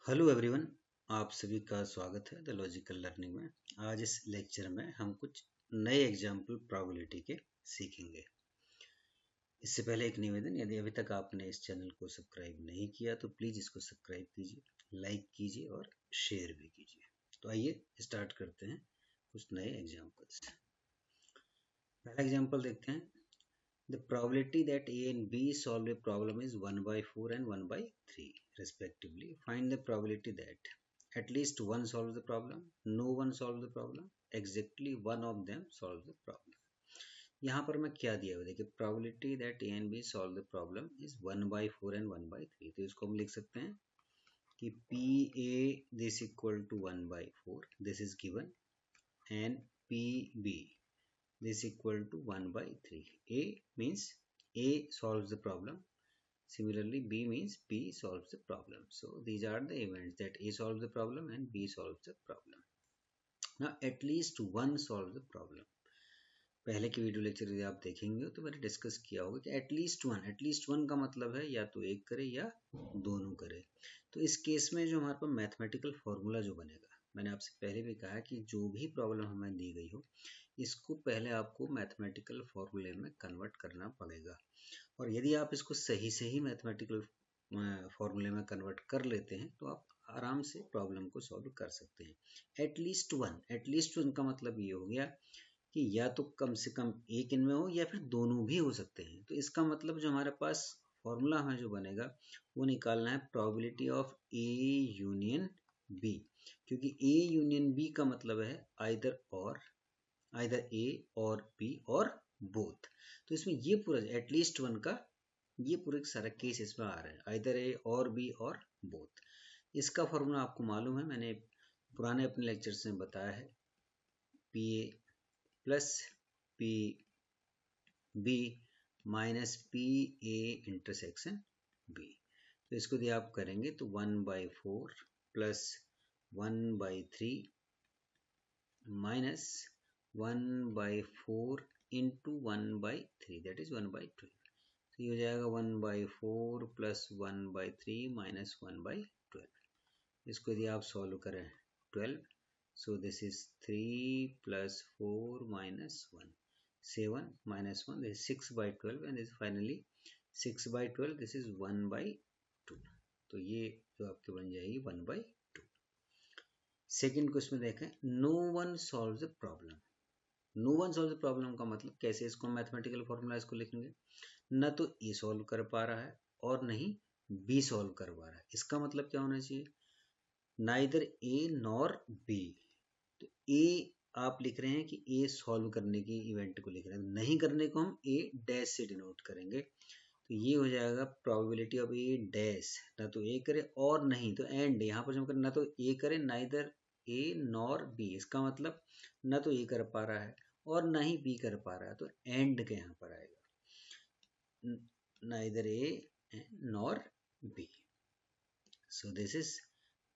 Hello everyone, आप सभी का स्वागत है द लॉजिकल लर्निंग में। आज इस लेक्चर में हम कुछ नए एग्जाम्पल प्रोबेबिलिटी के सीखेंगे। इससे पहले एक निवेदन, यदि अभी तक आपने इस चैनल को सब्सक्राइब नहीं किया तो प्लीज़ इसको सब्सक्राइब कीजिए, लाइक कीजिए और शेयर भी कीजिए। तो आइए स्टार्ट करते हैं कुछ नए एग्जाम्पल्स। पहला एग्जाम्पल देखते हैं। The probability that A and B solve a problem is 1/4 and 1/3 respectively. Find the probability that at least one solves the problem, no one solves the problem, exactly one of them solves the problem. यहाँ पर मैं क्या दिया हुआ देखिए, probability that A and B solve the problem is 1/4 and 1/3। तो इसको हम लिख सकते हैं कि PA this equal to 1/4, this is given, and PB this equal to 1/3. A means A solves the problem. Similarly, B means B solves the problem. So these are the events that A solves the problem and B solves the problem. Now at least one solves the problem. पहले के video lecture यदि आप देखेंगे तो मैंने discuss किया होगा कि एटलीस्ट वन का मतलब है या तो एक करे या दोनों करे। तो इस केस में जो हमारे पास मैथमेटिकल फॉर्मूला जो बनेगा, मैंने आपसे पहले भी कहा कि जो भी प्रॉब्लम हमें दी गई हो इसको पहले आपको मैथमेटिकल फॉर्मूले में कन्वर्ट करना पड़ेगा। और यदि आप इसको सही से ही मैथमेटिकल फॉर्मूले में कन्वर्ट कर लेते हैं तो आप आराम से प्रॉब्लम को सॉल्व कर सकते हैं। एटलीस्ट वन का मतलब ये हो गया कि या तो कम से कम एक इनमें हो या फिर दोनों भी हो सकते हैं। तो इसका मतलब जो हमारे पास फॉर्मूला हमें जो बनेगा वो निकालना है probability of A union B, क्योंकि ए यूनियन बी का मतलब है आइदर ए और बी और बोथ। तो इसमें ये पूरा एटलीस्ट वन का ये पूरे सारा केस इसमें आ रहा है, आइदर ए और बी और बोथ। इसका फॉर्मूला आपको मालूम है, मैंने पुराने अपने लेक्चर्स में बताया है, P A plus P B minus P A intersection B. तो इसको यदि आप करेंगे तो 1/4 plus 1/3 minus 1/4 into 1/3 that is 1/12। तो ये हो जाएगा 1/4 प्लस 1/3 माइनस 1/12। इसको यदि आप सॉल्व करें 12, so this is 3 plus 4 minus 1, 7 minus 1, this is 6/12 and this is finally 6/12, this is 1/2। तो ये जो आपके बन जाएगी 1/2। सेकेंड क्वेश्चन देखें, no one solve the problem. No one solve the problem का मतलब कैसे इसको मैथमेटिकल फॉर्मूला इसको लिखेंगे, न तो ए सॉल्व कर पा रहा है और नहीं बी सॉल्व कर पा रहा है। इसका मतलब क्या होना चाहिए, नाइदर ए नॉर बी। तो ए आप लिख रहे हैं कि ए सॉल्व करने की इवेंट को लिख रहे हैं, नहीं करने को हम ए डैश से डिनोट करेंगे। तो ये हो जाएगा प्रोबेबिलिटी ऑफ ए डैश, ना तो ए करे और नहीं तो एंड। यहाँ पर जो करें ना तो ए करे, नाइदर ए नॉर बी, इसका मतलब ना तो ए कर पा रहा है और ना ही बी कर पा रहा है, तो एंड के यहाँ पर आएगा neither A nor be. So this is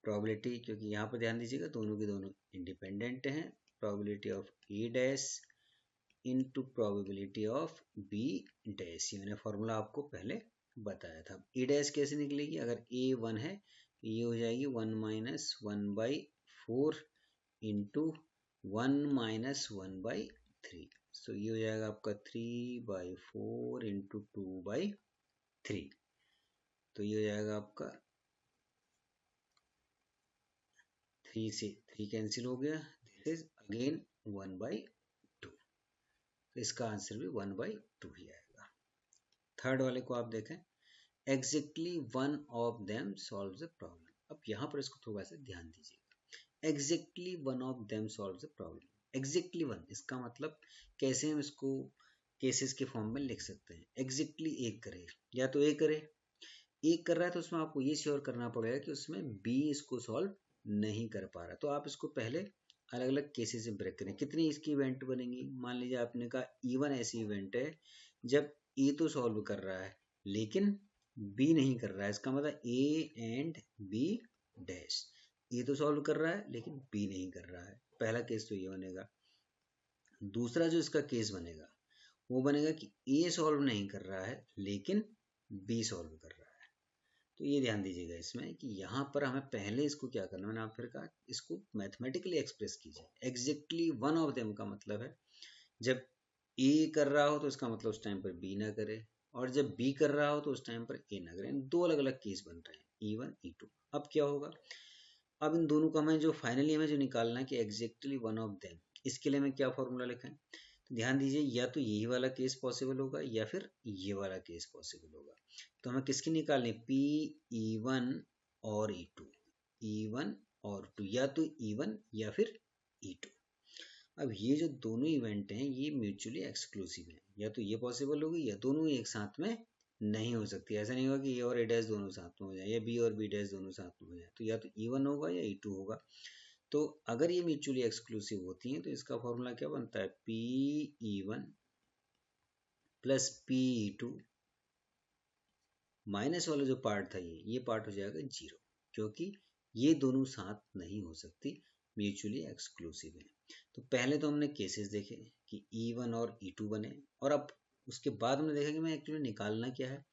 probability, क्योंकि यहाँ पर ध्यान दीजिएगा दोनों के दोनों इंडिपेंडेंट हैं। Probability of A dash into probability of B dash, ये मैंने फॉर्मूला आपको पहले बताया था। ए डैश कैसे निकलेगी, अगर ए 1 है तो ये हो जाएगी 1 माइनस 1/4 इंटू 1 माइनस 1/3। सो ये हो जाएगा आपका 3/4 इंटू 2/3। तो ये हो जाएगा आपका 3 से 3 कैंसिल हो गया, दिस इज अगेन 1/2। तो इसका आंसर भी 1/2 ही आएगा। थर्ड वाले को आप देखें, exactly one of them solve the problem. अब यहाँ पर इसको थोड़ा सा ध्यान दीजिएगा, exactly one of them solve the problem. Exactly one, इसका मतलब कैसे हम इसको केसेस के फॉर्म में लिख सकते हैं। एग्जैक्टली एक करे या तो ए करे, एक कर रहा है तो उसमें आपको ये श्योर करना पड़ेगा कि उसमें बी इसको सॉल्व नहीं कर पा रहा। तो आप इसको पहले अलग अलग केसेस में ब्रेक करें। कितनी इसकी इवेंट बनेंगी, मान लीजिए आपने कहा इवन ऐसी इवेंट है जब ए तो सॉल्व कर रहा है लेकिन बी नहीं कर रहा है। इसका मतलब ए एंड बी डैश, ए तो सॉल्व कर रहा है लेकिन बी नहीं कर रहा है। पहला केस तो ये बनेगा। दूसरा जो इसका केस बनेगा वो बनेगा कि ए सॉल्व नहीं कर रहा है लेकिन बी सॉल्व कर रहा है। तो ये ध्यान दीजिएगा इसमें कि यहाँ पर हमें पहले इसको क्या करना, मैंने आप फिर कहा इसको मैथमेटिकली एक्सप्रेस कीजिए। एग्जैक्टली वन ऑफ देम का मतलब है जब ए कर रहा हो तो इसका मतलब उस टाइम पर बी ना करे, और जब बी कर रहा हो तो उस टाइम पर ए ना करे। दो अलग अलग केस बन रहे हैं, E1 E2। अब क्या होगा, अब इन दोनों का हमें जो फाइनली हमें जो निकालना है कि एग्जैक्टली वन ऑफ देम, इसके लिए हमें क्या फॉर्मूला लिखा है, तो ध्यान दीजिए या तो यही वाला केस पॉसिबल होगा या फिर ये वाला केस पॉसिबल होगा। तो हमें किसकी निकालनी, पी E1 और E2, E1 और 2, या तो E1 या फिर E2। अब ये जो दोनों इवेंट हैं ये म्यूचुअली एक्सक्लूसिव हैं, या तो ये पॉसिबल होगी या दोनों एक साथ में नहीं हो सकती। ऐसा नहीं होगा कि ए और ए डैश दोनों साथ में हो जाए या बी और बी डैश दोनों साथ में हो जाए, तो या तो E1 होगा या E2 होगा। तो अगर ये म्यूचुअली एक्सक्लूसिव होती हैं तो इसका फॉर्मूला क्या बनता है, P E1 plus P E2 minus वाला जो पार्ट था ये पार्ट हो जाएगा जीरो, क्योंकि ये दोनों साथ नहीं हो सकती, म्यूचुअली एक्सक्लूसिव है। तो पहले तो हमने केसेस देखे कि E1 और E2 बने, और अब उसके बाद हमने देखा कि मैं एक्चुअली निकालना क्या है,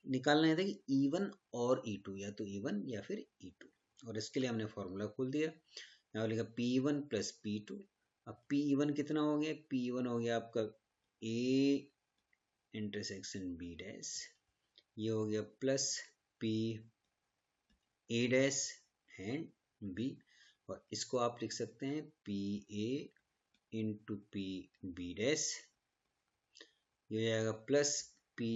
निकालना है था कि E1 और E2, या तो E1 या फिर E2, और इसके लिए हमने फॉर्मूला खोल दिया। यहाँ लिखा P1 प्लस P2। अब P1 कितना हो गया, P1 हो गया आपका A इंटरसेक्शन B डैश, ये हो गया plus P A dash and B, और इसको आप लिख सकते हैं PA into P B dash, ये हो जाएगा plus P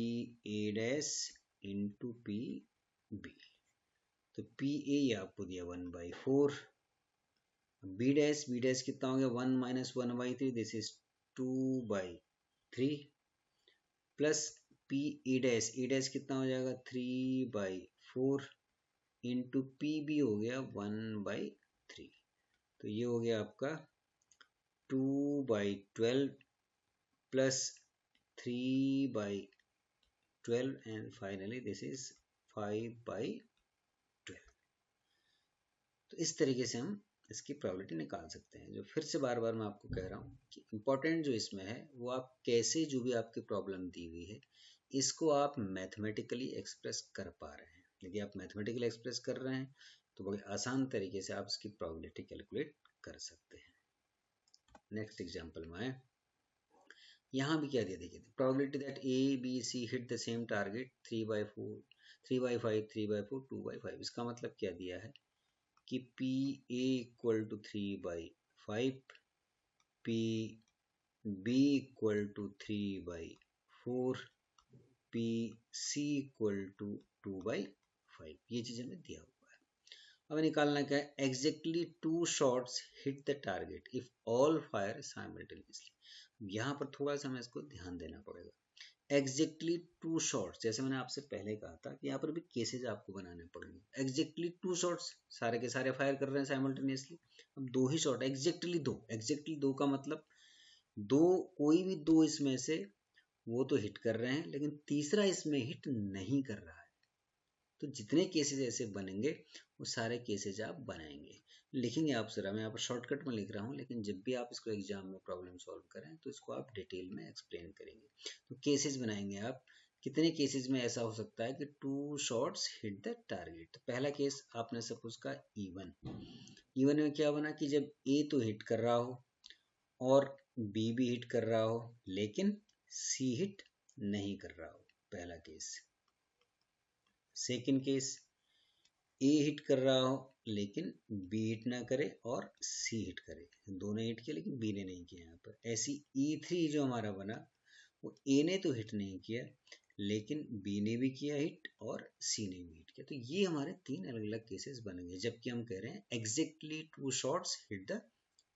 A dash into P B. तो पी ए ये आपको दिया 1/4, बी डैश कितना हो गया 1 minus 1/3, this is 2/3, plus P A dash कितना हो जाएगा 3/4 इंटू पी बी हो गया 1/3। तो ये हो गया आपका 2/12 plus 3/12 and finally this is 5/12। तो इस तरीके से हम इसकी प्रोबेबिलिटी निकाल सकते हैं। जो फिर से बार बार मैं आपको कह रहा हूँ कि इम्पोर्टेंट जो इसमें है वो आप कैसे, जो भी आपकी प्रॉब्लम दी हुई है इसको आप मैथमेटिकली एक्सप्रेस कर पा रहे हैं। यदि आप मैथमेटिकली एक्सप्रेस कर रहे हैं तो बड़े आसान तरीके से आप इसकी प्रोबेबिलिटी कैलकुलेट कर सकते हैं। नेक्स्ट एग्जाम्पल में आए, यहाँ भी क्या दिया, देखिए probability that A B C hit the same target 3/4 3/5 3/4 2/5। इसका मतलब क्या दिया है कि P A equal to 3/5, P B equal to 3/4, P C equal to 2/5। ये चीज हमें दिया हुआ है। अब निकालना क्या है, exactly 2 shots hit the target if all fire simultaneously. यहाँ पर थोड़ा सा हमें इसको ध्यान देना पड़ेगा। एग्जैक्टली 2 शॉट्स, जैसे मैंने आपसे पहले कहा था कि यहाँ पर भी केसेज आपको बनाने पड़ेंगे। एग्जैक्टली 2 शॉट्स, सारे के सारे फायर कर रहे हैं साइमल्टेनियसली। अब 2 ही शॉट, एग्जैक्टली 2, एग्जैक्टली 2 का मतलब दो, कोई भी 2 इसमें से वो तो हिट कर रहे हैं, लेकिन तीसरा इसमें हिट नहीं कर रहा है। तो जितने केसेज ऐसे बनेंगे वो सारे केसेज आप बनाएंगे, लिखेंगे आप। सर मैं यहाँ पर शॉर्टकट में लिख रहा हूँ, लेकिन जब भी आप इसको एग्जाम में प्रॉब्लम सॉल्व करें तो इसको आप डिटेल में एक्सप्लेन करेंगे। तो केसेज बनाएंगे आप, कितने केसेज में ऐसा हो सकता है कि 2 शॉट्स हिट द टारगेट। पहला केस आपने सपोज का E1 में क्या बना कि जब ए तो हिट कर रहा हो और बी भी हिट कर रहा हो लेकिन सी हिट नहीं कर रहा हो, पहला केस। सेकंड केस, ए हिट कर रहा हो लेकिन बी हिट ना करे और सी हिट करे, दोनों हिट किया लेकिन बी ने नहीं किया। यहाँ पर ऐसी E3 जो हमारा बना वो ए ने तो हिट नहीं किया लेकिन बी ने भी किया हिट और सी ने भी हिट किया। तो ये हमारे 3 अलग अलग केसेस बनेंगे, जबकि हम कह रहे हैं exactly 2 shots hit the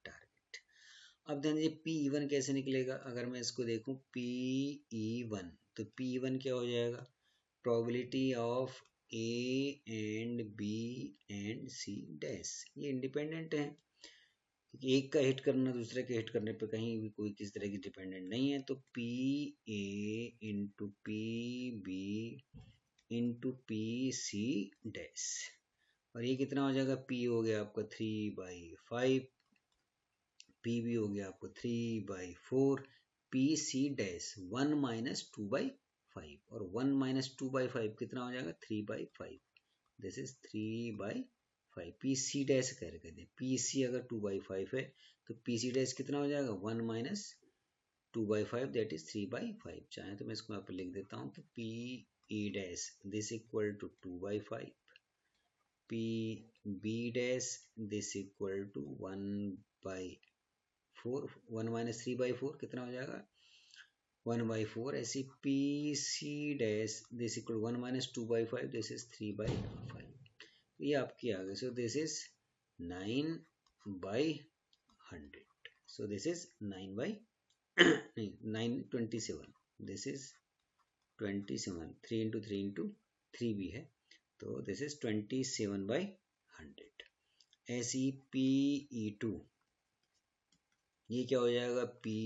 target. अब ध्यान दीजिए P1 कैसे निकलेगा, अगर मैं इसको देखूं P1, तो P1 क्या हो जाएगा, probability of A and B and C dash. ये इंडिपेंडेंट है, एक का हिट करना दूसरे के हिट करने पे कहीं भी कोई किसी तरह की डिपेंडेंट नहीं है। तो P A into P B into P C dash, और ये कितना हो जाएगा, पी हो गया आपका 3/5, पी बी हो गया आपको 3/4, पी सी डैश 1 माइनस 2/5, और 1 माइनस 2/5 कितना हो जाएगा 3/5। This is 3/5। P C dash करके दे, पी सी अगर 2/5 है तो पी सी डैश कितना हो जाएगा 1 माइनस 2/5 दैट इज 3/5। चाहे तो मैं इसको यहाँ पर लिख देता हूँ कि P E dash this equal to 2/5, P B dash this equal to 1/4, 1 minus 3/4 कितना हो जाएगा 1/4। ऐसी P C dash this equal 1 minus 2/5 this is 3/5। ये आपकी आ गई। So this is 9/100। So this is 9/27। This is 27, 3 into 3 into 3 भी है तो दिस इज 27/100। ऐसी पी ई टू ये क्या हो जाएगा P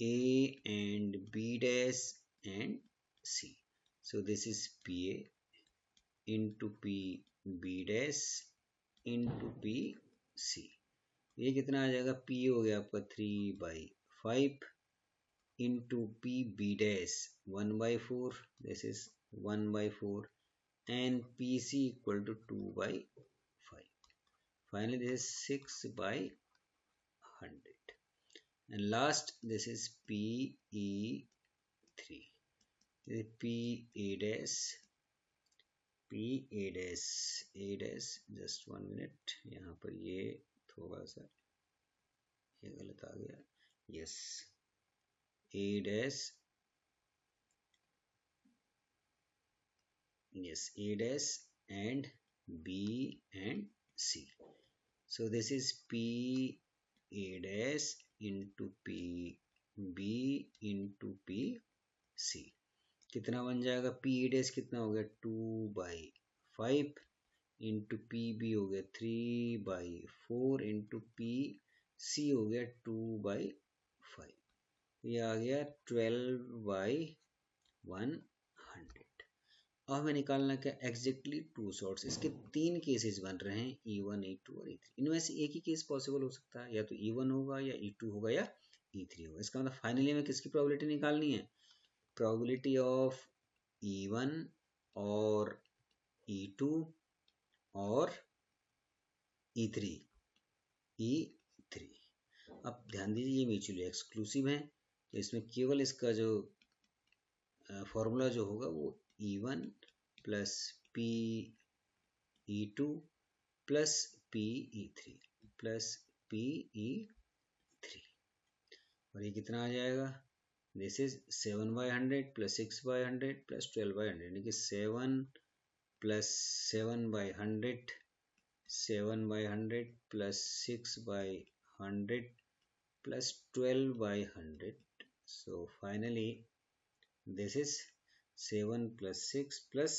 A and B dash and C. So this is PA into PB dash into PC. ये कितना आ जाएगा PA हो गया आपका 3/5 into PB dash 1/4. This is 1/4 and PC equal to 2/5. Finally this is 6/100. And last this is PE3, PA dash A dash just 1 minute, यहाँ पर ये थोड़ा सा ये गलत आ गया, yes A dash, yes A dash and B and C. So this is PA dash into PB into PC कितना बन जाएगा पी डैश कितना हो गया 2/5 इंटू पी बी हो गया 3/4 इंटू पी सी हो गया 2/5। ये आ गया 12/100। अब हमें निकालना क्या एग्जैक्टली टू शॉर्ट्स। इसके 3 केसेस बन रहे हैं E1 E2 और E3। इनमें से एक ही केस पॉसिबल हो सकता है, या तो E1 होगा या E2 होगा या E3 होगा। इसका मतलब फाइनली हमें किसकी प्रोबेबिलिटी निकालनी है probability of E1 और E2 और E3। अब ध्यान दीजिए ये म्यूचुअली एक्सक्लूसिव है तो इसमें केवल इसका जो फॉर्मूला जो होगा वो E1 plus PE2 plus PE3 plus PE3 और ये कितना आ जाएगा दिस इज 7/100 प्लस 6/100 प्लस 12/100 यानी कि 7 plus 7/100 7/100 plus 6/100 plus 12/100। So finally this is 7 plus 6 plus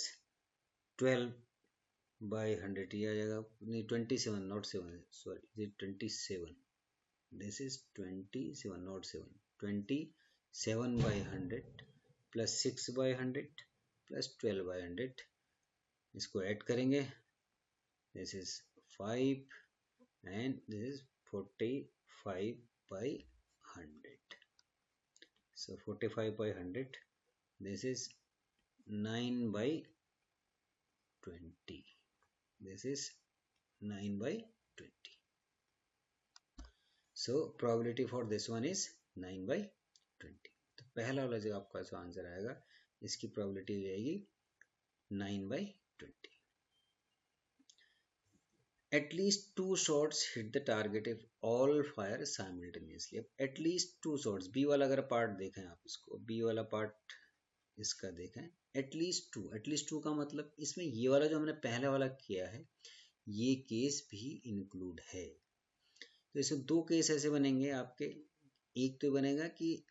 12/100 ये आ जाएगा नहीं 27 not 7 sorry 27 this is 27 not 7 27/100 plus 6/100 plus 12/100 इसको ऐड करेंगे this is 5 and this is 45/100। So 45/100 this is 9/20, this is 9/20। so probability for this one is 9/20। तो पहला वाला जो आपका जो आंसर आएगा इसकी probability हो जाएगी 9/20। at least 2 shots hit the target if all fire simultaneously। अब at least 2 shots B वाला अगर पार्ट देखें आप इसको B वाला पार्ट इसका देखें एटलीस्ट टू का मतलब इसमें ये वाला जो हमने पहले वाला किया है ये केस भी इंक्लूड है। तो इसमें 2 केस ऐसे बनेंगे आपके, एक तो बनेगा कि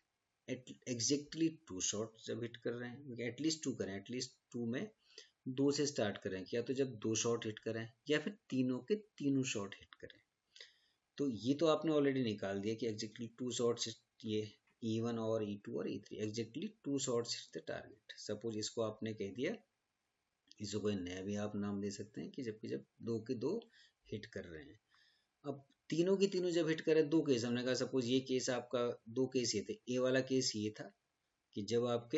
एग्जैक्टली 2 शॉट जब हिट कर रहे हैं एटलीस्ट 2 करें, एटलीस्ट 2 में 2 से स्टार्ट करें या तो जब 2 शॉट हिट करें या फिर तीनों के तीनों शॉट हिट करें। तो ये तो आपने ऑलरेडी निकाल दिया कि एग्जैक्टली 2 शॉट्स ये E1 और E2 और E3 exactly 2 shots hit the target. Suppose इसको आपने कह दिया, इसको कोई नया भी आप नाम दे सकते हैं कि जब 2 के 2 हिट कर रहे हैं। अब तीनों की तीनों जब हिट कर रहे हैं 2 केस हमने कहा सपोज ये केस आपका 2 केस ये थे। ए वाला केस ये था कि जब आपके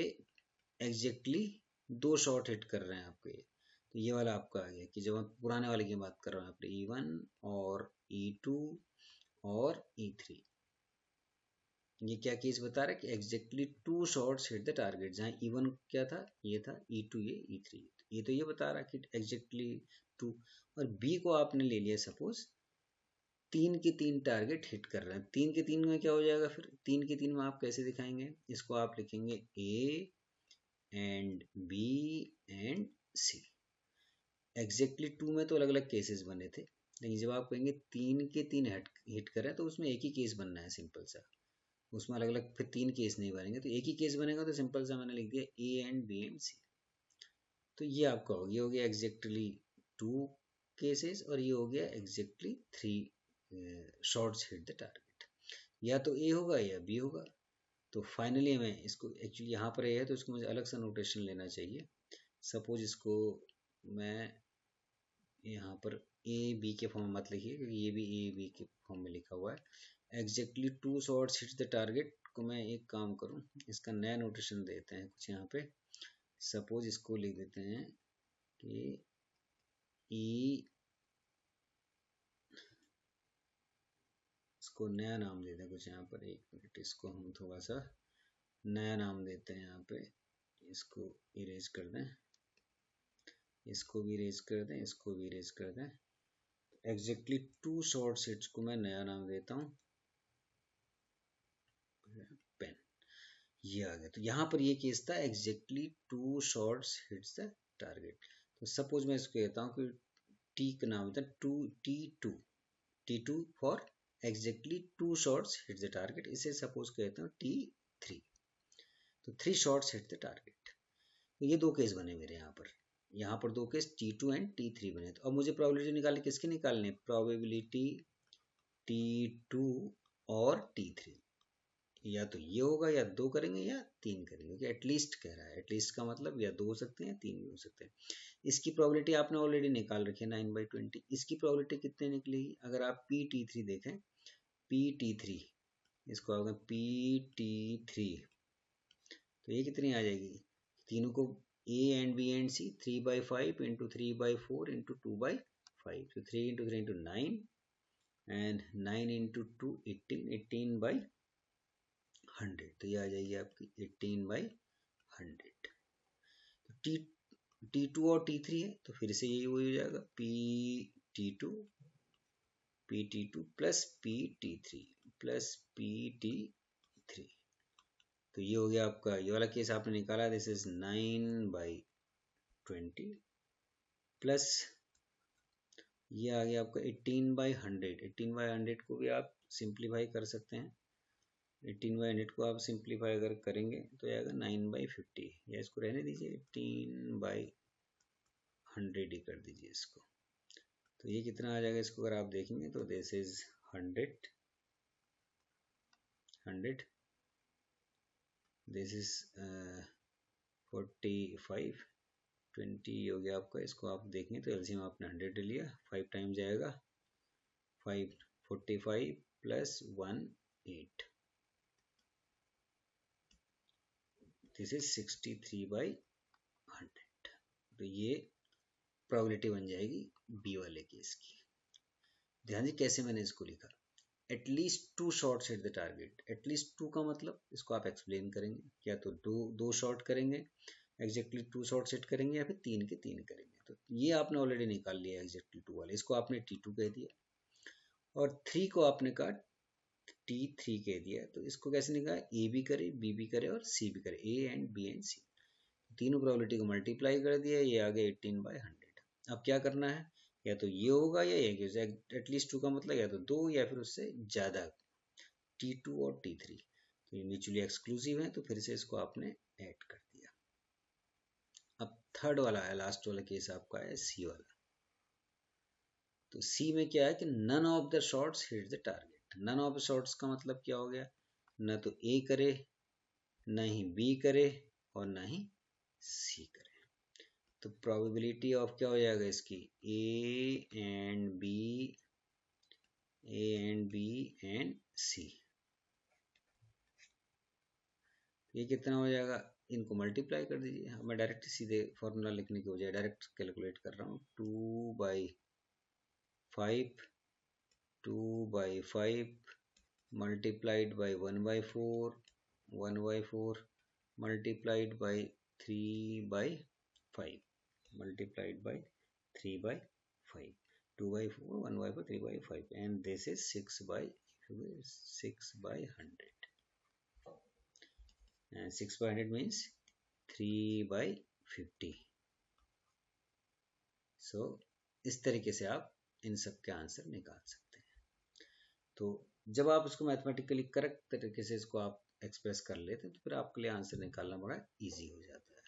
एग्जैक्टली 2 शॉट हिट कर रहे हैं आपके, तो तो ये वाला आपका आ गया कि जब हम पुराने वाले की बात कर रहे हैं अपने E1 और E2 और E3, ये क्या केस बता रहा है कि exactly 2 shots hit the target, जहाँ E1 क्या था, ये था, E2 ये, E3 ये, तो ये बता रहा है कि एग्जैक्टली 2। और B को आपने ले लिया सपोज 3 के 3 टारगेट हिट कर रहे हैं। 3 के 3 में क्या हो जाएगा फिर, 3 के 3 में आप कैसे दिखाएंगे इसको, आप लिखेंगे A and B and C। Exactly 2 में तो अलग अलग केसेस बने थे, लेकिन जब आप कहेंगे 3 के 3 हिट कर रहे हैं तो उसमें एक ही केस बनना है सिंपल सा, उसमें अलग अलग फिर 3 केस नहीं बनेंगे, तो एक ही केस बनेगा, तो सिंपल सा मैंने लिख दिया A and B and C। तो ये आपका हो गया, एग्जैक्टली 2 केसेस, और ये हो गया exactly 3 shots hit the target. या तो A होगा या B होगा। तो फाइनली हमें इसको, एक्चुअली यहाँ पर A है तो इसको मुझे अलग सा नोटेशन लेना चाहिए। सपोज इसको मैं यहाँ पर A B के फॉर्म में मत लिखिए, क्योंकि ये भी A B के फॉर्म में लिखा हुआ है। Exactly 2 shots hit the target को मैं एक काम करूँ, इसका नया नोटेशन देते हैं कुछ यहाँ पे। सपोज इसको लिख देते हैं कि इसको नया नाम दे दें कुछ यहाँ पर, एक मिनट, इसको हम थोड़ा सा नया नाम देते हैं यहाँ पे। इसको इरेज कर दें, इसको भी इरेज कर दें, इसको भी इरेज कर दें। एग्जैक्टली 2 शॉर्ट हिट्स को मैं नया नाम देता हूँ पेन। ये आ गया। तो यहाँ पर ये केस था exactly 2 shots hits the target. तो सपोज मैं इसको कहता हूँ कि टी का नाम होता है T2 for exactly 2 shots hit the target. इसे सपोज कहता हूँ T3। तो 3 शॉट्स हिट द टारगेट। तो ये दो केस बने मेरे यहाँ पर दो केस T2 एंड T3 बने। तो अब मुझे प्रोबेबिलिटी निकालनी, किसकी निकालनी है, प्रोबेबिलिटी T2 और T3। या तो ये होगा, या 2 करेंगे या 3 करेंगे, क्योंकि एटलीस्ट कह रहा है, एटलीस्ट का मतलब या 2 हो सकते हैं या 3 भी हो सकते हैं। इसकी प्रोबेबिलिटी आपने ऑलरेडी निकाल रखी है 9/20। इसकी प्रोबेबिलिटी कितने निकलेगी, अगर आप PT3 देखें, PT3 इसको होगा PT3, तो ये कितनी आ जाएगी, तीनों को A and B and C 3/5 into 3/4 into 2/5, तो 3 इंटू 3 इंटू 9 एंड 9 इंटू 2 18/100। तो ये आ जाएगी आपकी 18/100। तो T2 और T3 है, तो फिर से यही वही हो जाएगा PT2 plus PT3 plus PT3। तो ये हो गया आपका, ये वाला केस आपने निकाला, दिस इज 9/20 प्लस ये आ गया आपका 18/100। 18/100 को भी आप सिंप्लीफाई कर सकते हैं। 18/100 को आप सिंप्लीफाई अगर करेंगे तो आएगा 9/50, या इसको रहने दीजिए 18/100 ही कर दीजिए इसको। तो ये कितना आ जाएगा, इसको अगर आप देखेंगे तो दिस इज 100, दिस इज 45, 20 हो गया आपका। इसको आप देखें तो एलसीएम आपने 100 लिया, 5 टाइम जाएगा, 5 45 प्लस 1 8, दिस इज 63/100। तो ये प्रोबेबिलिटी बन जाएगी बी वाले केस की। ध्यान दीजिए कैसे मैंने इसको लिखा, at least 2 shots hit the target. At least 2 का मतलब इसको आप एक्सप्लेन करेंगे, या तो दो शॉट करेंगे, एग्जैक्टली 2 शॉट्स हिट करेंगे, या फिर 3 के 3 करेंगे। तो ये आपने ऑलरेडी निकाल लिया एग्जैक्टली 2 वाले, इसको आपने T2 कह दिया, और 3 को आपने कहा T3 कह दिया। तो इसको कैसे निकाला, A भी करे, B भी करे और C भी करे, A and B and C, तीनों प्रोबेबिलिटी को मल्टीप्लाई कर दिया, ये आ गया 18/100। अब क्या करना है, या तो ये होगा या ये, एटलीस्ट 2 का मतलब या तो 2 या फिर उससे ज़्यादा, T2 और T3। तो ये म्यूचुअली एक्सक्लूसिव है, तो फिर से इसको आपने ऐड कर दिया। अब थर्ड वाला है, लास्ट वाला केस आपका है C वाला। तो C में क्या है कि none of the shots hit the target. None of the shots का मतलब क्या हो गया, न तो A करे, न ही B करे, और न ही C करे। तो प्रोबेबिलिटी ऑफ क्या हो जाएगा इसकी, A and B and C, ये कितना हो जाएगा, इनको मल्टीप्लाई कर दीजिए। मैं डायरेक्ट सीधे फॉर्मूला लिखने के बजाय डायरेक्ट कैलकुलेट कर रहा हूँ। 2/5 2/5 multiplied by 1/4 1/4 multiplied by 3/5 multiplied by 3/5 2/4 1/4 3/5 and this is 6/100 and 6/100 means 3/50। सो इस तरीके से आप इन सब के आंसर निकाल सकते हैं। तो जब आप इसको मैथमेटिकली करेक्ट तरीके से इसको आप एक्सप्रेस कर लेते हैं तो फिर आपके लिए आंसर निकालना बड़ा इजी हो जाता है।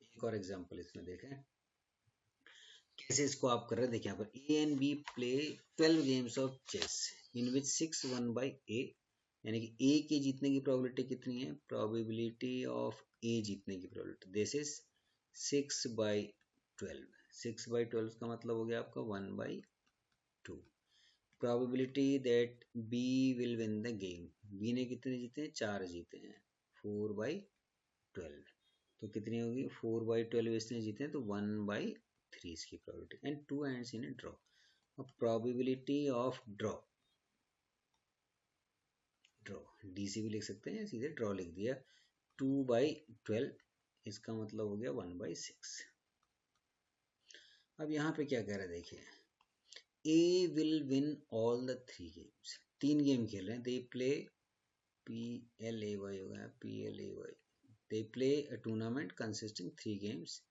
एक और एग्जांपल इसमें देखें कैसे इसको आप कर रहे हैं। देखिए यहाँ पर A and B play 12 games of chess in which 6 one by A, यानी कि ए के जीतने की प्रोबेबिलिटी कितनी है, प्रोबेबिलिटी ऑफ ए जीतने की प्रोबेबिलिटी, दिस इज 6/12। 6/12 का मतलब हो गया आपका 1/2। Probability that B will win the game, B ने कितने जीते हैं, 4 जीते हैं, 4/12। तो कितनी होगी, 4/12 इसने जीते हैं तो 1/3 इसकी probability. And 2 ends in a draw, probability of draw D से भी लिख सकते हैं, सीधे ड्रॉ लिख दिया, 2/12 इसका मतलब हो गया 1/6। अब यहाँ पे क्या कह रहा है देखिए, A will win all the 3 games, 3 game खेल रहे हैं, दे प्ले PLAY हो गया PLAY, they play a tournament consisting 3 games,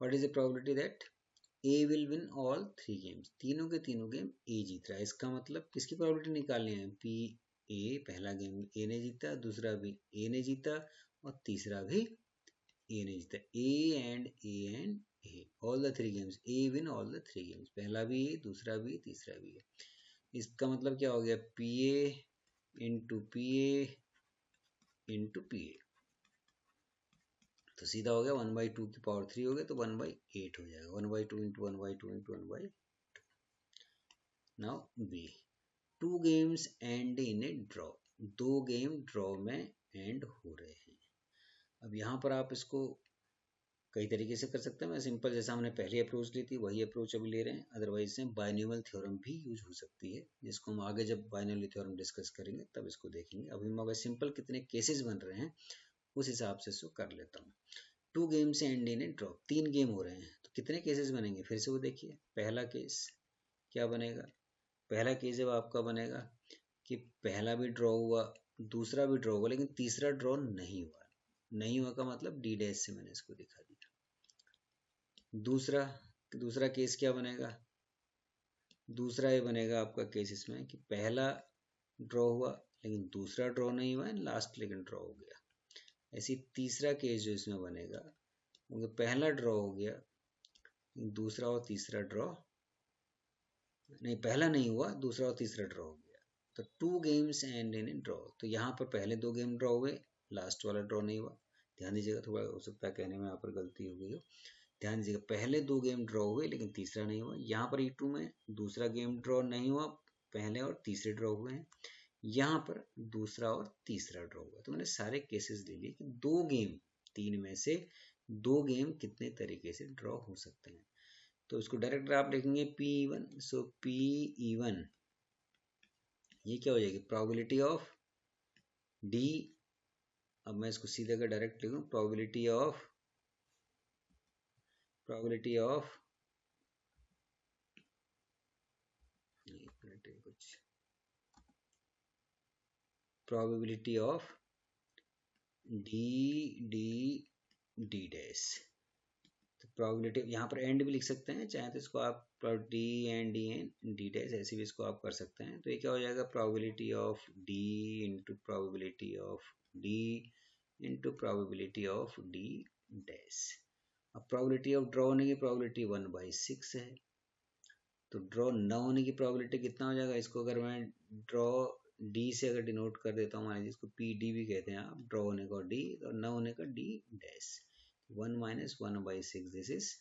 what is the probability that A will win all 3 games, तीनों के तीनों गेम A जीत रहा है। इसका मतलब किसकी प्रोबेबिलिटी निकालनी है, PA, पहला गेम A ने जीता, दूसरा भी A ने जीता और तीसरा भी A ने जीता, A and A all the 3 games, A win all the 3 games, पहला भी A, दूसरा भी, तीसरा भी है। इसका मतलब क्या हो गया, PA into PA into PA, तो सीधा हो गया 1/2 की पावर 3 हो गया तो 1/8 हो जाएगा, 1/2 into 1/2 into 1/2। Now B, 2 games end in a draw, 2 game draw में एंड हो रहे हैं। अब यहाँ पर आप इसको कई तरीके से कर सकते हैं। मैं सिंपल जैसा हमने पहली अप्रोच ली थी वही अप्रोच अभी ले रहे हैं, अदरवाइज से बाइनोमियल थ्योरम भी यूज हो सकती है, जिसको हम आगे जब बाइनोमियल थ्योरम डिस्कस करेंगे तब इसको देखेंगे। अभी हम अगर सिंपल कितने केसेस बन रहे हैं उस हिसाब से इसको कर लेता हूँ। 2 games end in a draw, 3 game हो रहे हैं तो कितने केसेस बनेंगे, फिर से वो देखिए। पहला केस क्या बनेगा, पहला केस जब आपका बनेगा कि पहला भी ड्रॉ हुआ, दूसरा भी ड्रॉ हुआ, लेकिन तीसरा ड्रॉ नहीं हुआ। नहीं हुआ का मतलब डी डैश से मैंने इसको दिखा दिया। दूसरा केस क्या बनेगा, दूसरा ये बनेगा आपका केस इसमें कि पहला ड्रॉ हुआ लेकिन दूसरा ड्रॉ नहीं हुआ, लास्ट लेकिन ड्रॉ हो गया। ऐसी तीसरा केस जो इसमें बनेगा, क्योंकि पहला ड्रॉ हो गया, दूसरा और तीसरा ड्रॉ नहीं, पहला नहीं हुआ, दूसरा और तीसरा ड्रॉ हो गया, तो 2 गेम्स एंड इन ड्रॉ। तो यहाँ पर पहले 2 गेम ड्रॉ हुए, लास्ट वाला ड्रॉ नहीं हुआ। ध्यान दीजिएगा, थोड़ा हो सकता है कहने में यहाँ पर गलती हो गई हो। ध्यान दीजिएगा, पहले 2 गेम ड्रॉ हुए लेकिन तीसरा नहीं हुआ। यहाँ पर E2 में दूसरा गेम ड्रॉ नहीं हुआ, पहले और तीसरे ड्रॉ हुए हैं। यहाँ पर दूसरा और तीसरा ड्रॉ हुआ। तो मैंने सारे केसेस ले लिए कि 2 गेम, 3 में से 2 गेम कितने तरीके से ड्रॉ हो सकते हैं। तो इसको डायरेक्ट आप लिखेंगे P1, सो P1 ये क्या हो जाएगी, प्रोबेबिलिटी ऑफ डी। अब मैं इसको सीधे अगर डायरेक्ट लिखूं, प्रोबेबिलिटी ऑफ कुछ प्रोबेबिलिटी ऑफ डी डैश, तो प्रोबेबिलिटी यहाँ पर एंड भी लिख सकते हैं, चाहे तो इसको आप डी एंड डी डैश ऐसे भी इसको आप कर सकते हैं। तो ये क्या हो जाएगा, probability of D into probability of D into probability of D dash. अब प्रोबेबिलिटी ऑफ ड्रॉ होने की प्रोबेबिलिटी 1/6 है, तो ड्रॉ न होने की प्रोबेबिलिटी कितना हो जाएगा, इसको अगर मैं ड्रॉ डी से अगर डिनोट कर देता हूँ, मान लीजिए इसको पी डी भी कहते हैं आप, ड्रॉ होने का डी और न होने का डी डैश, 1 - 1/6 दिस इज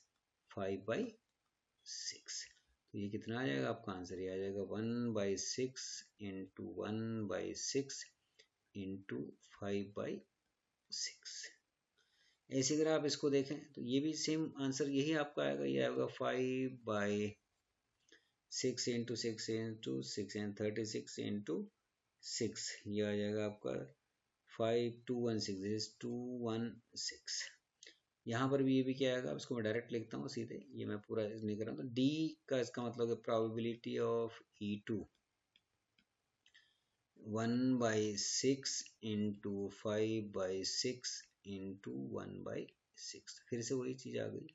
5/6। तो ये कितना आ जाएगा आपका आंसर, ये आ जाएगा 1/6 इंटू 1/6 इंटू 5/6। ऐसे अगर आप इसको देखें तो ये भी सेम आंसर यही आपका आएगा, ये आएगा 5/6 इंटू 6 इंटू 6 एंड 36 इंटू 6, ये आ जाएगा आपका 5216 216। यहाँ पर भी ये भी क्या आएगा, इसको मैं डायरेक्ट लिखता हूँ सीधे, ये मैं पूरा नहीं कर रहा हूँ। तो डी का इसका मतलब है probability of E2 1/6 into 5/6 into 1/6, फिर से वही चीज आ गई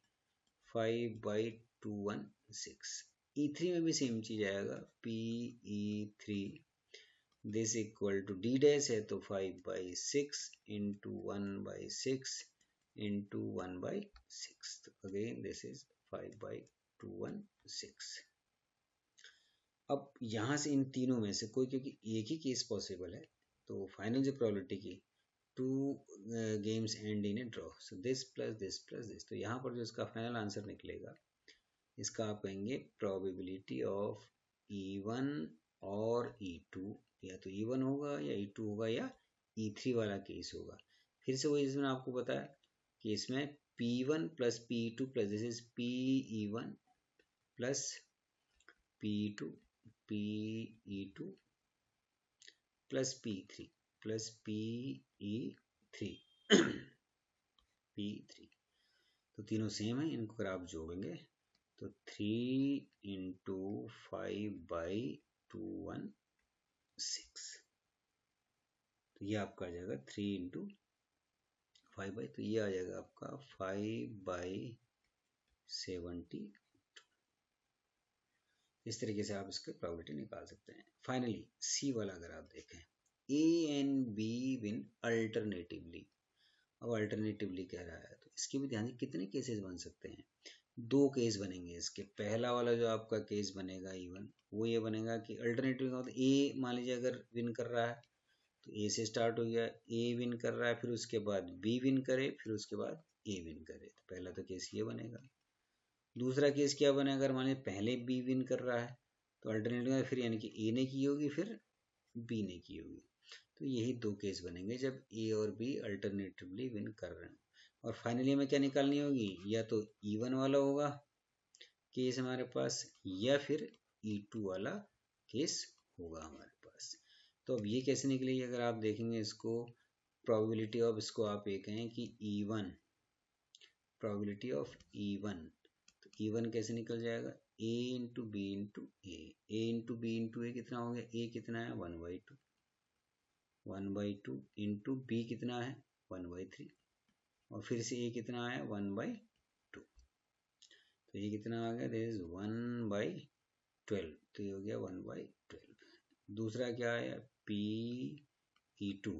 5/216। E3 में भी सेम चीज आएगा, PE3 this equal to D dash है तो 5/6 इंटू 1/6 इंटू 1/6, तो अगेन दिस इज 5/216। अब यहाँ से इन तीनों में से कोई, क्योंकि एक ही केस पॉसिबल है, तो फाइनल जो प्रोबेबिलिटी की 2 games end in a draw, so this plus this plus this, तो यहाँ पर जो इसका फाइनल आंसर निकलेगा, इसका आप कहेंगे प्रोबेबिलिटी ऑफ E1 और E2, या तो E1 होगा या E2 होगा या E3 वाला केस होगा। फिर से वही जिसमें आपको बताया कि इसमें P1 plus P2 plus this is PE1 plus PE2 plus P3 plus PE3 P3, तो तीनों सेम है, इनको अगर आप जोड़ेंगे तो 3 इंटू 5/216, तो ये आपका आ जाएगा 3 इंटू 5/, तो ये आ जाएगा आपका 5/72। इस तरीके से आप इसके प्रोबेबिलिटी निकाल सकते हैं। फाइनली सी वाला अगर आप देखें, ए एंड बी विन अल्टरनेटिवली, अब अल्टरनेटिवली कह रहा है तो इसके भी ध्यान, कितने केसेस बन सकते हैं, 2 केस बनेंगे इसके। पहला वाला जो आपका केस बनेगा E1, वो ये बनेगा कि अल्टरनेटिव का मतलब ए मान लीजिए अगर विन कर रहा है तो ए से स्टार्ट हो गया, ए विन कर रहा है, फिर उसके बाद बी विन करे, फिर उसके बाद ए विन करे, तो पहला तो केस ये बनेगा। दूसरा केस क्या बनेगा, अगर मान लीजिए पहले बी विन कर रहा है तो अल्टरनेटिव फिर यानी कि ए ने की होगी फिर बी ने की होगी, तो यही 2 केस बनेंगे जब ए और बी अल्टरनेटिवली विन कर रहे हैं। और फाइनली हमें क्या निकालनी होगी, या तो E1 वाला होगा केस हमारे पास, या फिर E2 वाला केस होगा हमारे पास। तो अब ये कैसे निकलेगी, अगर आप देखेंगे इसको प्रोबेबिलिटी ऑफ, इसको आप ये कहें कि E1, प्रोबेबिलिटी ऑफ E1, तो E1 कैसे निकल जाएगा, A into B into A, A into B into A कितना हो गया, ए कितना है 1/2, 1/2 इंटू बी कितना है 1/3, और फिर से ए कितना आया 1/2, तो ये कितना आ गया, दिस इज 1/12, तो ये हो गया 1/12। दूसरा क्या आया PE2,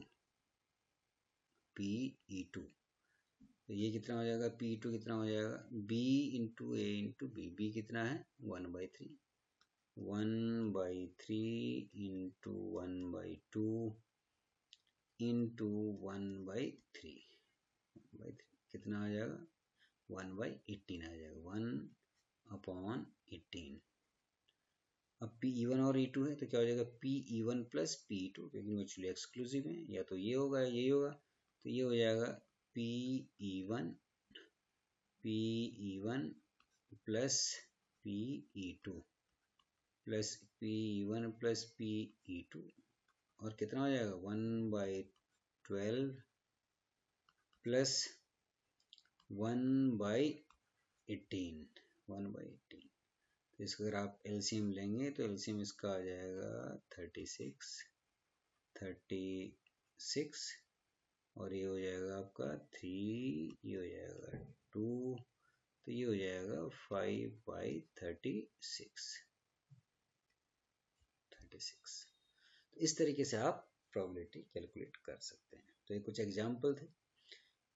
तो ये कितना हो जाएगा, P2 कितना हो जाएगा, B इंटू ए इंटू बी, बी कितना है 1/3, 1/3 इंटू 1/2 इंटू 1/3, कितना आ जाएगा 1/18 आ जाएगा, 1/18। अब PE1 और E2 है तो क्या हो जाएगा, PE1 प्लस PE2, क्योंकि म्यूचुअली एक्सक्लूसिव है, या तो ये होगा या यही होगा, तो ये हो जाएगा PE1 plus PE2 plus PE1 plus PE2, और कितना हो जाएगा 1/12 प्लस 1/18, तो इसका अगर आप एलसीएम लेंगे तो एलसीएम इसका आ जाएगा 36, और ये हो जाएगा आपका 3, ये हो जाएगा 2, तो ये हो जाएगा 5/36। तो इस तरीके से आप प्रोबेबिलिटी कैलकुलेट कर सकते हैं। तो ये कुछ एग्जाम्पल थे,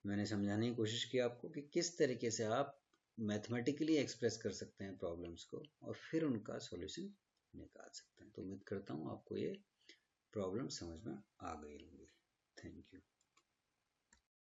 मैंने समझाने की कोशिश की आपको कि किस तरीके से आप मैथमेटिकली एक्सप्रेस कर सकते हैं प्रॉब्लम्स को और फिर उनका सॉल्यूशन निकाल सकते हैं। तो उम्मीद करता हूँ आपको ये प्रॉब्लम समझ में आ गई होंगी। Thank you.